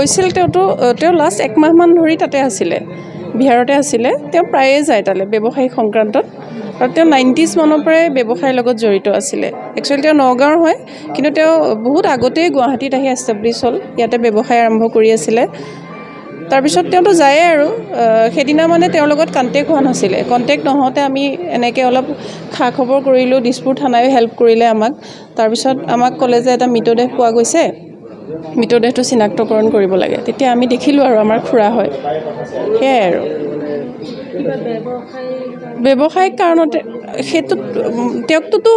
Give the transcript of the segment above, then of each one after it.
গৈছিল তেওঁ লাষ্ট 1 মাহমান ধৰি তাতে আছিলে বিহাৰতে আছিলে তেওঁ প্ৰায়ে যায় তালে ব্যৱসায়িক সংক্ৰান্তত আৰু তেওঁ 90s মানৰ পৰাই ব্যৱসায়ৰ লগত জড়িত আছিলে একচুৱেলি তেওঁ নগাঁৱৰ হয় কিন্তু তেওঁ বহুত আগতেই গুৱাহাটীত আহি এষ্টাব্লিছ হ'ল ইয়াতে ব্যৱসায় আৰম্ভ কৰি আছিলে তাৰপিছত তেওঁতো যায়ে আৰু সেইদিনা মানে তেওঁৰ লগত কণ্টেক্ট হোৱা নাছিলে কণ্টেক্ট নহওঁতে আমি এনেকৈ অলপ খা খবৰ কৰিলোঁ দিছপুৰ থানায়ো হেল্প কৰিলে আমাক তাৰপিছত আমাক ক'লে যে এটা মৃতদেহ পোৱা গৈছে মৃতদেহটো চিনাক্তকৰণ কৰিব লাগে তেতিয়া আমি দেখিলোঁ আৰু আমাৰ খুৰা হয় সেয়াই আৰু ব্যৱসায়িক কাৰণতে সেইটো তেওঁকটোতো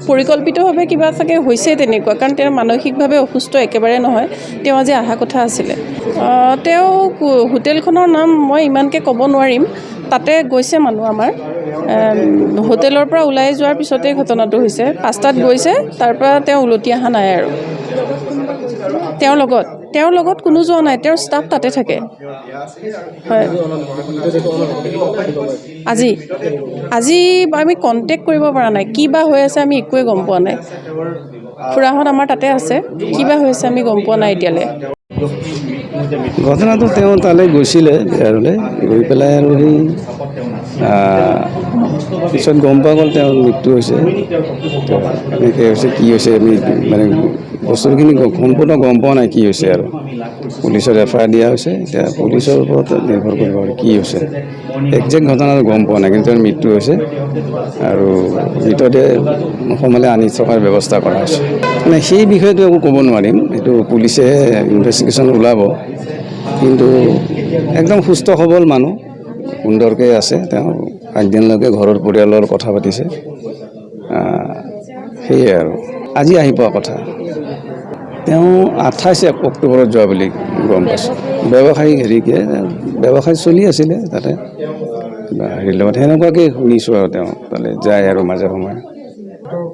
পৰিকল্পিতভাৱে কিবা চাগে হৈছে তেনেকুৱা কাৰণ তেওঁ মানসিকভাৱে অসুস্থ একেবাৰে নহয় তেওঁ আজি অহা কথা আছিলে তেওঁ হোটেলখনৰ নাম মই ইমানকৈ ক'ব নোৱাৰিম তাতে গৈছে মানুহ আমাৰ হোটেলৰ পৰা ওলাই যোৱাৰ পিছতেই ঘটনাটো হৈছে 5টাত গৈছে তাৰ পৰা তেওঁ উলটি অহা নাই আৰু তেওঁৰ লগত কোনো যোৱা নাই তেওঁৰ ষ্টাফ তাতে থাকে হয় আজি আমি কণ্টেক্ট কৰিব পৰা নাই কি বা হৈ আছে আমি একোৱে গম পোৱা নাই খুৰাহঁত আমাৰ তাতে আছে কি বা হৈ আছে আমি গম পোৱা নাই এতিয়ালৈ ঘটনাটো তেওঁ তালৈ গৈছিলে বিহাৰলৈ গৈ পেলাই আৰু সেই পিছত গম পোৱা গ'ল তেওঁৰ মৃত্যু হৈছে এনেকৈ হৈছে কি হৈছে আমি মানে বস্তুখিনি সম্পূৰ্ণ গম পোৱা নাই কি হৈছে আৰু পুলিচৰ এফআইআৰ দিয়া হৈছে এতিয়া পুলিচৰ ওপৰত নিৰ্ভৰ কৰিব আৰু কি হৈছে একজেক্ট ঘটনাটো গম পোৱা নাই কিন্তু তেওঁৰ মৃত্যু হৈছে আৰু মৃতদেহ অসমলৈ আনি থকাৰ ব্যৱস্থা কৰা হৈছে মানে সেই বিষয়টো একো ক'ব নোৱাৰিম এইটো পুলিচে ইনভেষ্টিগেশ্যন ওলাব কিন্তু একদম সুস্থ সবল মানুহ সুন্দৰকৈ আছে তেওঁ আগদিনলৈকে ঘৰৰ পৰিয়ালৰ কথা পাতিছে সেয়াই আৰু আজি আহি পোৱা কথা তেওঁ 28 অক্টোবৰত যোৱা বুলি গম পাইছোঁ ব্যৱসায়িক হেৰিকে ব্যৱসায় চলি আছিলে তাতে হেৰিৰ লগত সেনেকুৱাকৈ শুনিছোঁ আৰু তেওঁ তালৈ যায় আৰু মাজে সময়ে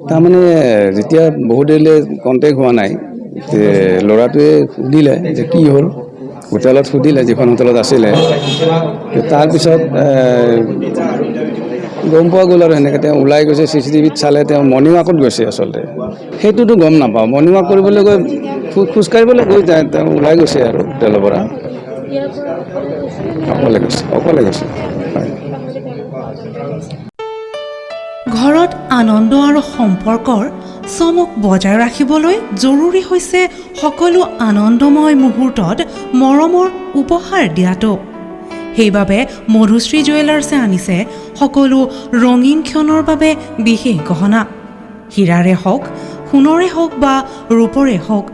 তাৰমানে যেতিয়া বহুত দেৰিলৈ কণ্টেক্ট হোৱা নাই ল'ৰাটোৱে সুধিলে যে কি হ'ল হোটেলত সুধিলে যিখন হোটেলত আছিলে তাৰপিছত গম পোৱা গ'ল আৰু সেনেকৈ তেওঁ ওলাই গৈছে CCTVত চালে তেওঁ মৰ্ণিং ৱাকত গৈছে আচলতে সেইটোতো গম নাপাওঁ মৰ্ণিং ৱাক কৰিবলৈ গৈ খোজকাঢ়িবলৈ গৈ যায় তেওঁ ওলাই গৈছে আৰু হোটেলৰ পৰা অকলে গৈছে হয় ঘৰত আনন্দ আৰু সম্পৰ্কৰ চমক বজাই ৰাখিবলৈ জৰুৰী হৈছে সকলো আনন্দময় মুহূৰ্তত মৰমৰ উপহাৰ দিয়াটো সেইবাবে মধুশ্ৰী জুৱেলাৰ্ছে আনিছে সকলো ৰঙীন ক্ষণৰ বাবে বিশেষ গহনা হীৰাৰে হওক সোণৰে হওক বা ৰূপৰে হওক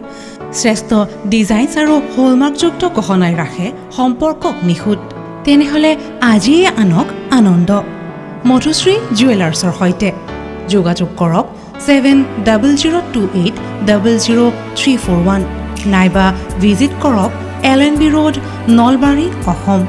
শ্ৰেষ্ঠ ডিজাইনছ আৰু হলমাৰ্কযুক্ত গহনাই ৰাখে সম্পৰ্কক নিখুঁত তেনেহ'লে আজিয়ে আনক আনন্দ মধুশ্ৰী জুৱেলাৰ্ছৰ সৈতে যোগাযোগ কৰক 7002800341 নাইবা ভিজিট কৰক LNB ৰোড নলবাৰী অসম